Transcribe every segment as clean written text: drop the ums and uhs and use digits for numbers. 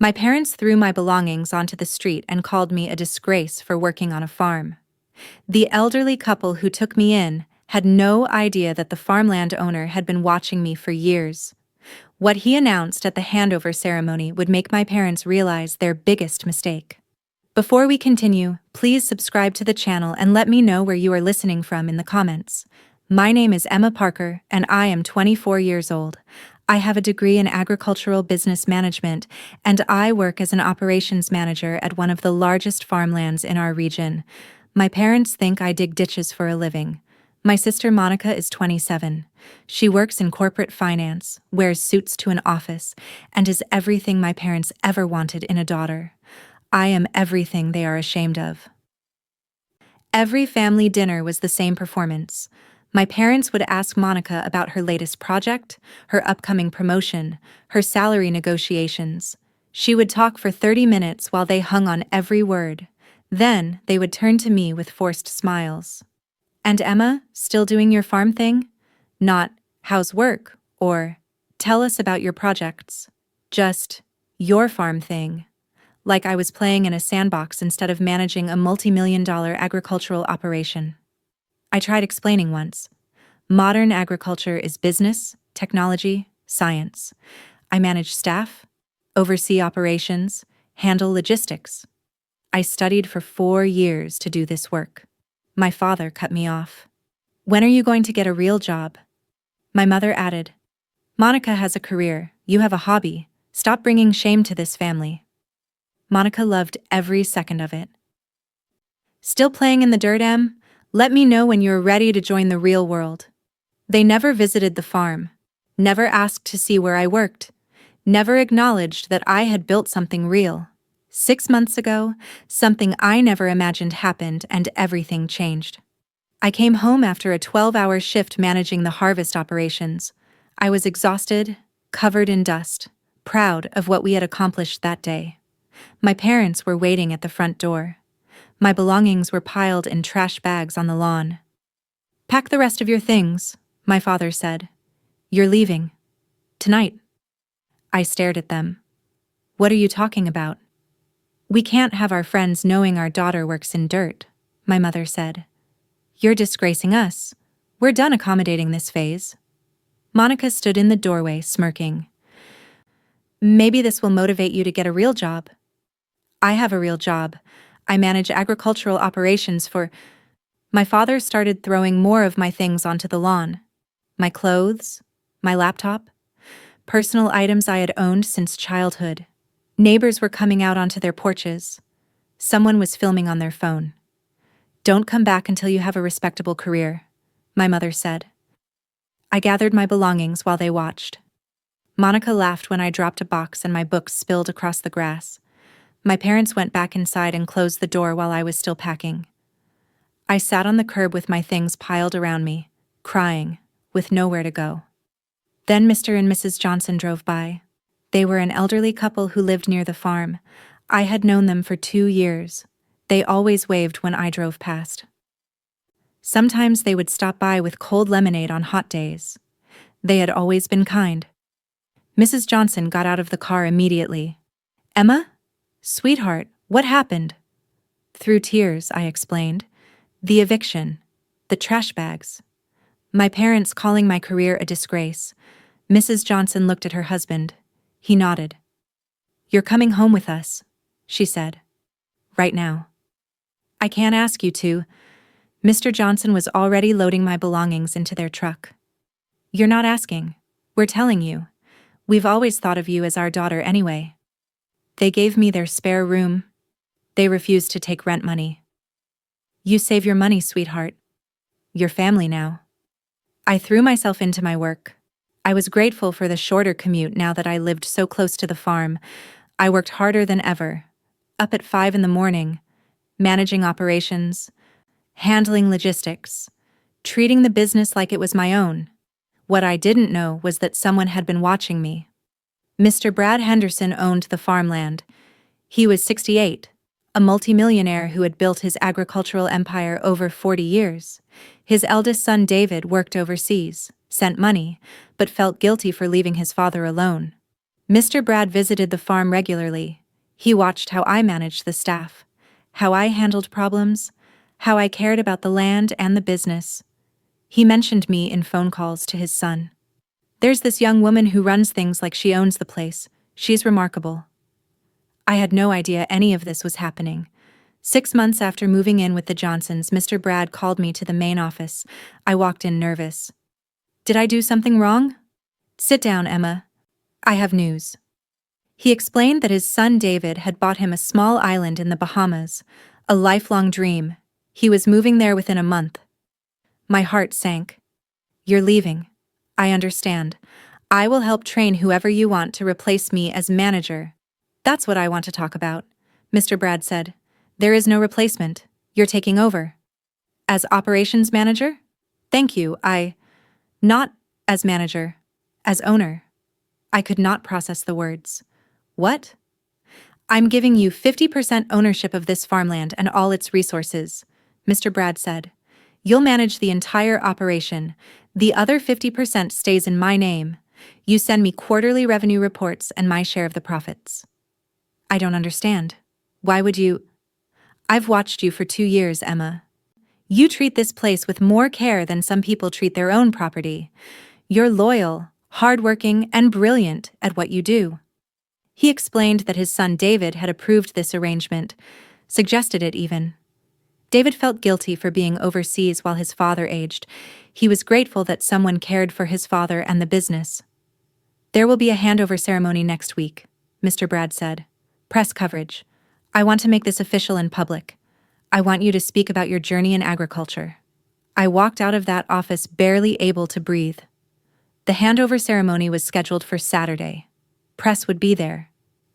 My parents threw my belongings onto the street and called me a disgrace for working on a farm. The elderly couple who took me in had no idea that the farmland owner had been watching me for years. What he announced at the handover ceremony would make my parents realize their biggest mistake. Before we continue, please subscribe to the channel and let me know where you are listening from in the comments. My name is Emma Parker, and I am 24 years old. I have a degree in agricultural business management, and I work as an operations manager at one of the largest farmlands in our region. My parents think I dig ditches for a living. My sister Monica is 27. She works in corporate finance, wears suits to an office, and is everything my parents ever wanted in a daughter. I am everything they are ashamed of. Every family dinner was the same performance. My parents would ask Monica about her latest project, her upcoming promotion, her salary negotiations. She would talk for 30 minutes while they hung on every word. Then they would turn to me with forced smiles. "And Emma, still doing your farm thing?" Not, "How's work?" or "Tell us about your projects." Just, "Your farm thing." Like I was playing in a sandbox instead of managing a multi-million-dollar agricultural operation. I tried explaining once. Modern agriculture is business, technology, science. I manage staff, oversee operations, handle logistics. I studied for 4 years to do this work. My father cut me off. "When are you going to get a real job?" My mother added, "Monica has a career, you have a hobby. Stop bringing shame to this family." Monica loved every second of it. "Still playing in the dirt, Em? Let me know when you're ready to join the real world." They never visited the farm, never asked to see where I worked, never acknowledged that I had built something real. 6 months ago, something I never imagined happened and everything changed. I came home after a 12-hour shift managing the harvest operations. I was exhausted, covered in dust, proud of what we had accomplished that day. My parents were waiting at the front door. My belongings were piled in trash bags on the lawn. "Pack the rest of your things," my father said. "You're leaving. Tonight." I stared at them. "What are you talking about?" "We can't have our friends knowing our daughter works in dirt," my mother said. "You're disgracing us. We're done accommodating this phase." Monica stood in the doorway, smirking. "Maybe this will motivate you to get a real job." "I have a real job. I manage agricultural operations for—" My father started throwing more of my things onto the lawn. My clothes, my laptop, personal items I had owned since childhood. Neighbors were coming out onto their porches. Someone was filming on their phone. "Don't come back until you have a respectable career," my mother said. I gathered my belongings while they watched. Monica laughed when I dropped a box and my books spilled across the grass. My parents went back inside and closed the door while I was still packing. I sat on the curb with my things piled around me, crying, with nowhere to go. Then Mr. and Mrs. Johnson drove by. They were an elderly couple who lived near the farm. I had known them for 2 years. They always waved when I drove past. Sometimes they would stop by with cold lemonade on hot days. They had always been kind. Mrs. Johnson got out of the car immediately. "Emma? Sweetheart, what happened?" Through tears, I explained. "The eviction. The trash bags. My parents calling my career a disgrace." Mrs. Johnson looked at her husband. He nodded. "You're coming home with us," she said. "Right now." "I can't ask you to." Mr. Johnson was already loading my belongings into their truck. "You're not asking. We're telling you. We've always thought of you as our daughter anyway." They gave me their spare room. They refused to take rent money. "You save your money, sweetheart. You're family now." I threw myself into my work. I was grateful for the shorter commute now that I lived so close to the farm. I worked harder than ever, up at 5 in the morning, managing operations, handling logistics, treating the business like it was my own. What I didn't know was that someone had been watching me. Mr. Brad Henderson owned the farmland. He was 68, a multimillionaire who had built his agricultural empire over 40 years. His eldest son David worked overseas, sent money, but felt guilty for leaving his father alone. Mr. Brad visited the farm regularly. He watched how I managed the staff, how I handled problems, how I cared about the land and the business. He mentioned me in phone calls to his son. There's this young woman who runs things like she owns the place. She's remarkable. I had no idea any of this was happening. 6 months after moving in with the Johnsons, Mr. Brad called me to the main office. I walked in nervous. Did I do something wrong? Sit down, Emma. I have news. He explained that his son David had bought him a small island in the Bahamas, a lifelong dream. He was moving there within a month. My heart sank. You're leaving. I understand. I will help train whoever you want to replace me as manager. That's what I want to talk about, Mr. Brad said. There is no replacement. You're taking over. As operations manager? Thank you, Not as manager. As owner. I could not process the words. What? I'm giving you 50% ownership of this farmland and all its resources, Mr. Brad said. You'll manage the entire operation. The other 50% stays in my name. You send me quarterly revenue reports and my share of the profits. I don't understand. Why would you? I've watched you for 2 years, Emma. You treat this place with more care than some people treat their own property. You're loyal, hardworking, and brilliant at what you do. He explained that his son David had approved this arrangement, suggested it even. David felt guilty for being overseas while his father aged. He was grateful that someone cared for his father and the business. There will be a handover ceremony next week, Mr. Brad said. Press coverage. I want to make this official and public. I want you to speak about your journey in agriculture. I walked out of that office barely able to breathe. The handover ceremony was scheduled for Saturday. Press would be there.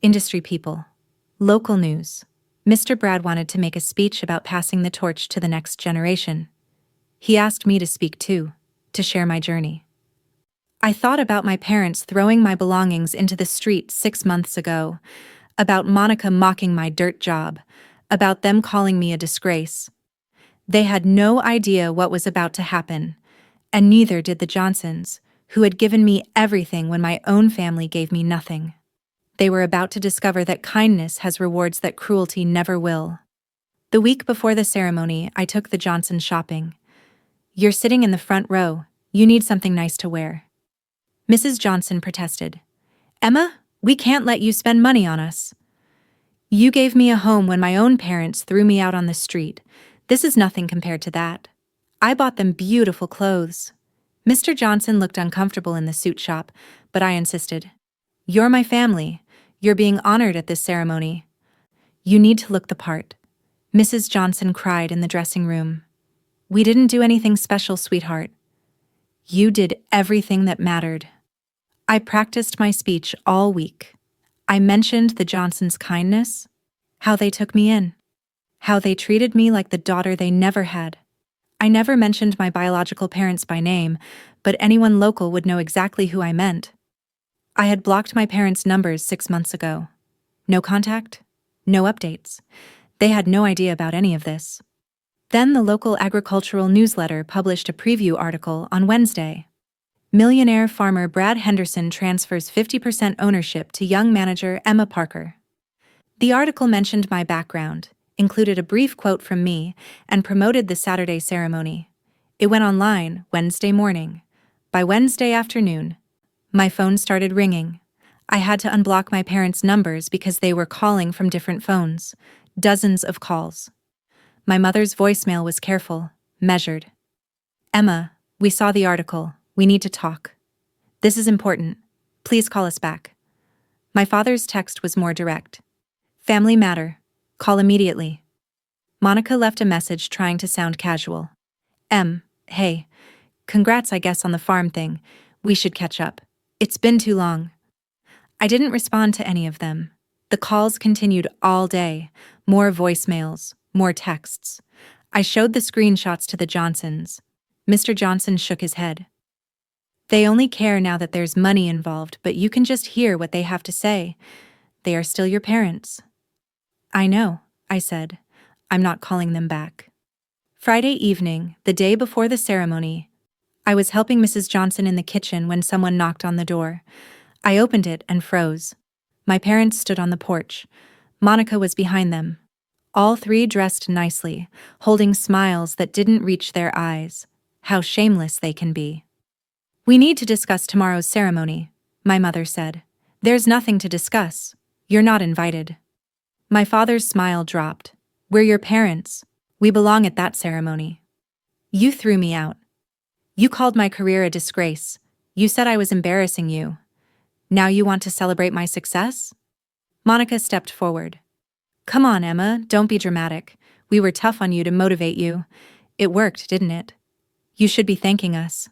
Industry people. Local news. Mr. Brad wanted to make a speech about passing the torch to the next generation. He asked me to speak too, to share my journey. I thought about my parents throwing my belongings into the street 6 months ago, about Monica mocking my dirt job, about them calling me a disgrace. They had no idea what was about to happen, and neither did the Johnsons, who had given me everything when my own family gave me nothing. They were about to discover that kindness has rewards that cruelty never will. The week before the ceremony, I took the Johnsons shopping. You're sitting in the front row. You need something nice to wear. Mrs. Johnson protested. Emma, we can't let you spend money on us. You gave me a home when my own parents threw me out on the street. This is nothing compared to that. I bought them beautiful clothes. Mr. Johnson looked uncomfortable in the suit shop, but I insisted. You're my family. You're being honored at this ceremony. You need to look the part. Mrs. Johnson cried in the dressing room. We didn't do anything special, sweetheart. You did everything that mattered. I practiced my speech all week. I mentioned the Johnsons' kindness, how they took me in, how they treated me like the daughter they never had. I never mentioned my biological parents by name, but anyone local would know exactly who I meant. I had blocked my parents' numbers 6 months ago. No contact, no updates. They had no idea about any of this. Then the local agricultural newsletter published a preview article on Wednesday. Millionaire farmer Brad Henderson transfers 50% ownership to young manager Emma Parker. The article mentioned my background, included a brief quote from me, and promoted the Saturday ceremony. It went online Wednesday morning. By Wednesday afternoon, my phone started ringing. I had to unblock my parents' numbers because they were calling from different phones. Dozens of calls. My mother's voicemail was careful, measured. Emma, we saw the article. We need to talk. This is important. Please call us back. My father's text was more direct. Family matter. Call immediately. Monica left a message trying to sound casual. Hey. Congrats, I guess, on the farm thing. We should catch up. It's been too long. I didn't respond to any of them. The calls continued all day. More voicemails, more texts. I showed the screenshots to the Johnsons. Mr. Johnson shook his head. They only care now that there's money involved, but you can just hear what they have to say. They are still your parents. I know, I said. I'm not calling them back. Friday evening, the day before the ceremony, I was helping Mrs. Johnson in the kitchen when someone knocked on the door. I opened it and froze. My parents stood on the porch. Monica was behind them. All three dressed nicely, holding smiles that didn't reach their eyes. How shameless they can be. "We need to discuss tomorrow's ceremony," my mother said. "There's nothing to discuss. You're not invited." My father's smile dropped. "We're your parents. We belong at that ceremony." "You threw me out. You called my career a disgrace. You said I was embarrassing you. Now you want to celebrate my success?" Monica stepped forward. "Come on, Emma, don't be dramatic. We were tough on you to motivate you. It worked, didn't it? You should be thanking us."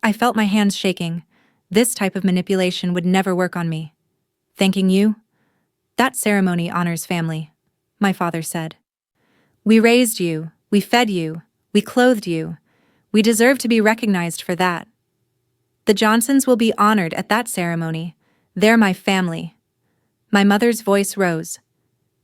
I felt my hands shaking. This type of manipulation would never work on me. "Thanking you? That ceremony honors family," my father said. "We raised you, we fed you, we clothed you. We deserve to be recognized for that. The Johnsons will be honored at that ceremony. They're my family." My mother's voice rose.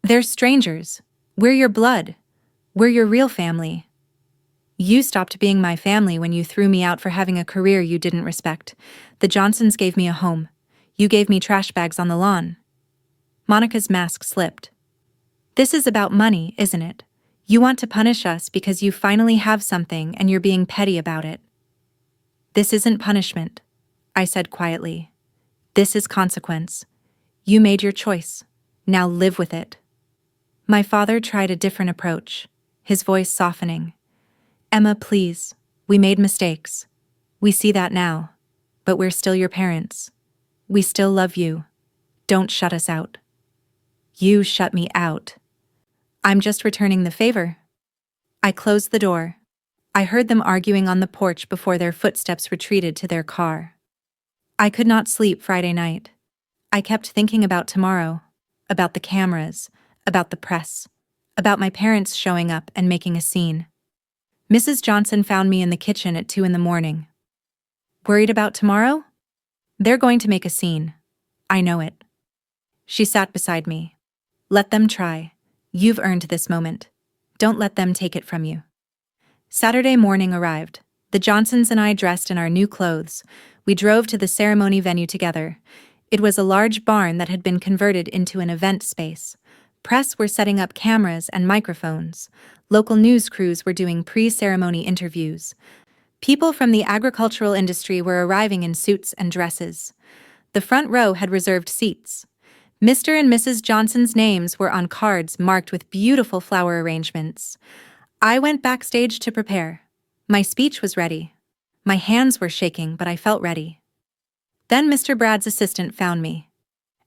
"They're strangers. We're your blood. We're your real family. You stopped being my family when you threw me out for having a career you didn't respect. The Johnsons gave me a home. You gave me trash bags on the lawn." Monica's mask slipped. "This is about money, isn't it? You want to punish us because you finally have something and you're being petty about it." "This isn't punishment," I said quietly. "This is consequence. You made your choice. Now live with it." My father tried a different approach, his voice softening. "Emma, please. We made mistakes. We see that now. But we're still your parents. We still love you. Don't shut us out." "You shut me out." "I'm just returning the favor." I closed the door. I heard them arguing on the porch before their footsteps retreated to their car. I could not sleep Friday night. I kept thinking about tomorrow, about the cameras, about the press, about my parents showing up and making a scene. Mrs. Johnson found me in the kitchen at 2 a.m. "Worried about tomorrow?" "They're going to make a scene. I know it." She sat beside me. "Let them try. You've earned this moment. Don't let them take it from you." Saturday morning arrived. The Johnsons and I dressed in our new clothes. We drove to the ceremony venue together. It was a large barn that had been converted into an event space. Press were setting up cameras and microphones. Local news crews were doing pre-ceremony interviews. People from the agricultural industry were arriving in suits and dresses. The front row had reserved seats. Mr. and Mrs. Johnson's names were on cards marked with beautiful flower arrangements. I went backstage to prepare. My speech was ready. My hands were shaking, but I felt ready. Then Mr. Brad's assistant found me.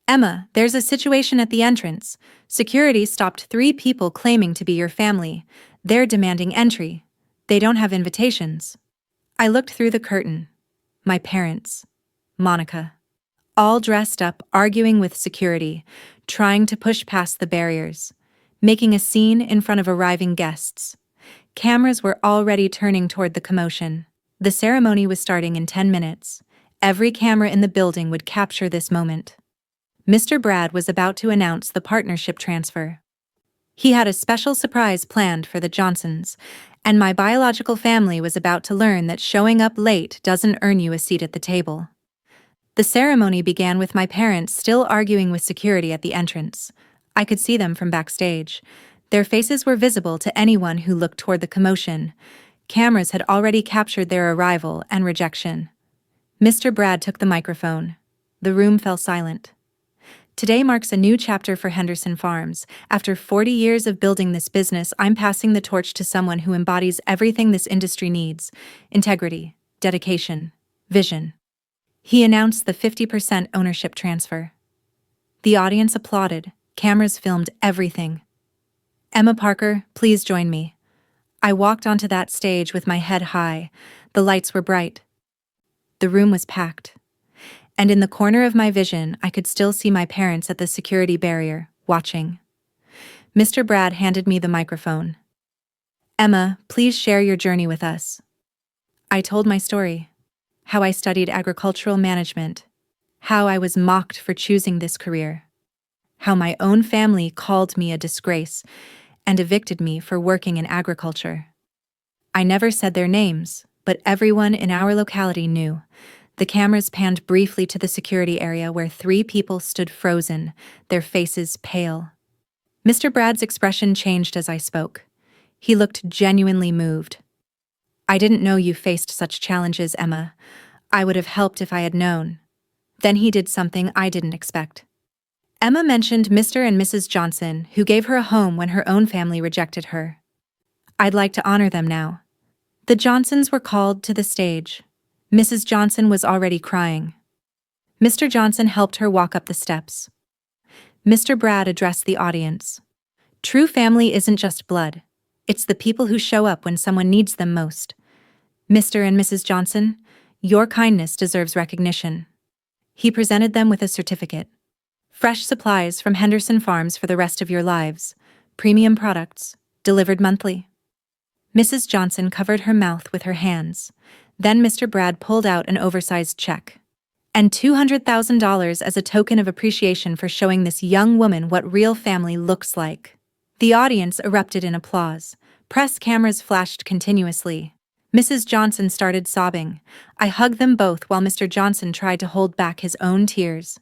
"Emma, there's a situation at the entrance. Security stopped 3 people claiming to be your family. They're demanding entry. They don't have invitations." I looked through the curtain. My parents. Monica. All dressed up, arguing with security, trying to push past the barriers, making a scene in front of arriving guests. Cameras were already turning toward the commotion. The ceremony was starting in 10 minutes. Every camera in the building would capture this moment. Mr. Brad was about to announce the partnership transfer. He had a special surprise planned for the Johnsons, and my biological family was about to learn that showing up late doesn't earn you a seat at the table. The ceremony began with my parents still arguing with security at the entrance. I could see them from backstage. Their faces were visible to anyone who looked toward the commotion. Cameras had already captured their arrival and rejection. Mr. Brad took the microphone. The room fell silent. "Today marks a new chapter for Henderson Farms. After 40 years of building this business, I'm passing the torch to someone who embodies everything this industry needs: integrity, dedication, vision." He announced the 50% ownership transfer. The audience applauded. Cameras filmed everything. "Emma Parker, please join me." I walked onto that stage with my head high. The lights were bright. The room was packed. And in the corner of my vision, I could still see my parents at the security barrier, watching. Mr. Brad handed me the microphone. "Emma, please share your journey with us." I told my story. How I studied agricultural management. How I was mocked for choosing this career. How my own family called me a disgrace and evicted me for working in agriculture. I never said their names, but everyone in our locality knew. The cameras panned briefly to the security area where 3 people stood frozen, their faces pale. Mr. Brad's expression changed as I spoke. He looked genuinely moved. "I didn't know you faced such challenges, Emma. I would have helped if I had known." Then he did something I didn't expect. Emma mentioned Mr. and Mrs. Johnson, who gave her a home when her own family rejected her. "I'd like to honor them now." The Johnsons were called to the stage. Mrs. Johnson was already crying. Mr. Johnson helped her walk up the steps. Mr. Brad addressed the audience. "True family isn't just blood. It's the people who show up when someone needs them most. Mr. and Mrs. Johnson, your kindness deserves recognition." He presented them with a certificate. "Fresh supplies from Henderson Farms for the rest of your lives. Premium products, delivered monthly." Mrs. Johnson covered her mouth with her hands. Then Mr. Brad pulled out an oversized check. "And $200,000 as a token of appreciation for showing this young woman what real family looks like." The audience erupted in applause. Press cameras flashed continuously. Mrs. Johnson started sobbing. I hugged them both while Mr. Johnson tried to hold back his own tears.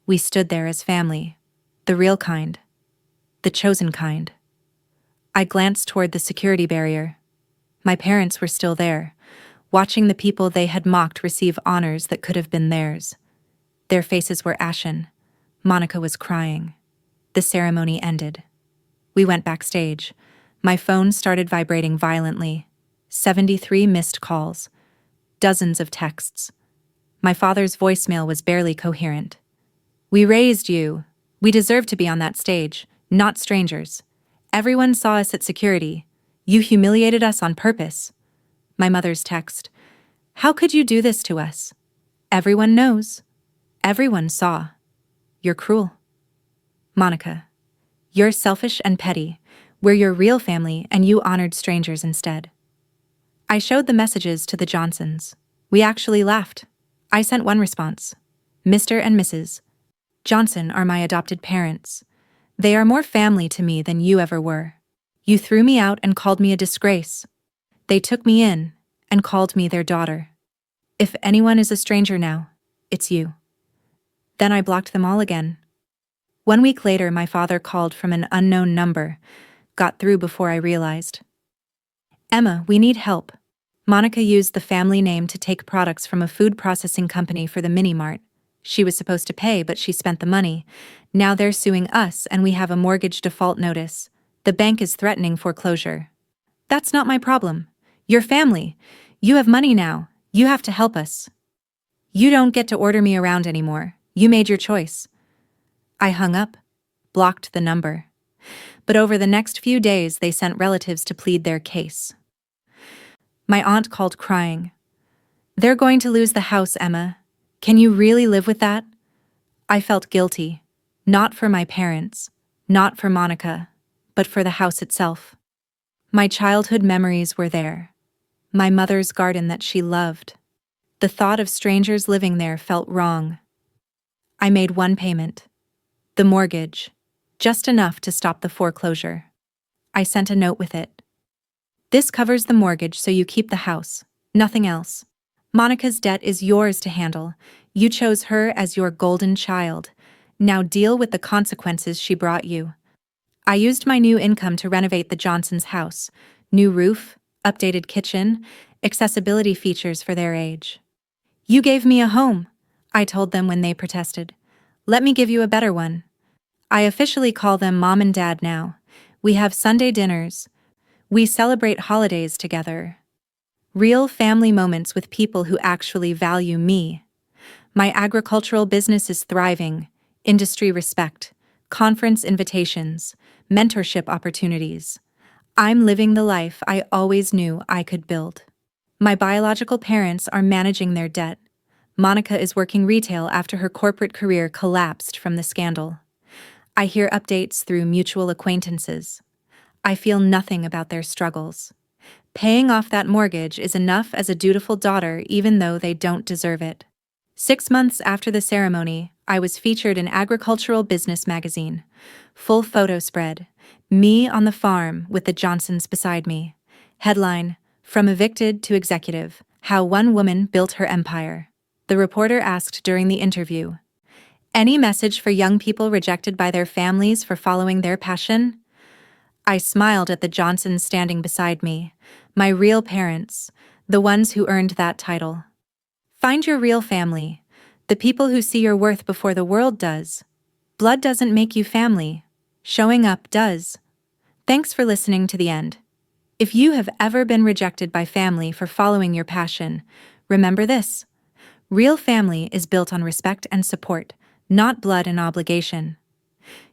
We stood there as family. The real kind. The chosen kind. I glanced toward the security barrier. My parents were still there, watching the people they had mocked receive honors that could have been theirs. Their faces were ashen. Monica was crying. The ceremony ended. We went backstage. My phone started vibrating violently. 73 missed calls. Dozens of texts. My father's voicemail was barely coherent. "We raised you. We deserve to be on that stage, not strangers. Everyone saw us at security. You humiliated us on purpose." My mother's text. "How could you do this to us? Everyone knows. Everyone saw. You're cruel." Monica. "You're selfish and petty. We're your real family and you honored strangers instead." I showed the messages to the Johnsons. We actually laughed. I sent one response. "Mr. and Mrs. Johnson are my adopted parents. They are more family to me than you ever were. You threw me out and called me a disgrace. They took me in and called me their daughter. If anyone is a stranger now, it's you." Then I blocked them all again. 1 week later, my father called from an unknown number. Got through before I realized. "Emma, we need help." Monica used the family name to take products from a food processing company for the mini-mart. She was supposed to pay, but she spent the money. Now they're suing us and we have a mortgage default notice. The bank is threatening foreclosure. "That's not my problem. Your family. You have money now. You have to help us. You don't get to order me around anymore. You made your choice." I hung up, blocked the number. But over the next few days, they sent relatives to plead their case. My aunt called crying. "They're going to lose the house, Emma. Can you really live with that?" I felt guilty. Not for my parents, not for Monica, but for the house itself. My childhood memories were there. My mother's garden that she loved. The thought of strangers living there felt wrong. I made one payment. The mortgage. Just enough to stop the foreclosure. I sent a note with it. "This covers the mortgage so you keep the house. Nothing else. Monica's debt is yours to handle. You chose her as your golden child. Now deal with the consequences she brought you." I used my new income to renovate the Johnsons' house. New roof, updated kitchen, accessibility features for their age. "You gave me a home," I told them when they protested. "Let me give you a better one." I officially call them Mom and Dad now. We have Sunday dinners. We celebrate holidays together. Real family moments with people who actually value me. My agricultural business is thriving. Industry respect, conference invitations, mentorship opportunities. I'm living the life I always knew I could build. My biological parents are managing their debt. Monica is working retail after her corporate career collapsed from the scandal. I hear updates through mutual acquaintances. I feel nothing about their struggles. Paying off that mortgage is enough as a dutiful daughter even though they don't deserve it. 6 months after the ceremony, I was featured in Agricultural Business magazine. Full photo spread. Me on the farm with the Johnsons beside me. Headline, "From Evicted to Executive. How One Woman Built Her Empire. The reporter asked during the interview. Any message for young people rejected by their families for following their passion? I smiled at the Johnsons standing beside me, my real parents, the ones who earned that title. Find your real family, the people who see your worth before the world does. Blood doesn't make you family. Showing up does. Thanks for listening to the end. If you have ever been rejected by family for following your passion, remember this. Real family is built on respect and support, not blood and obligation.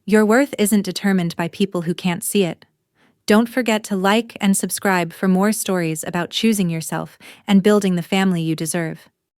Your worth isn't determined by people who can't see it. Don't forget to like and subscribe for more stories about choosing yourself and building the family you deserve.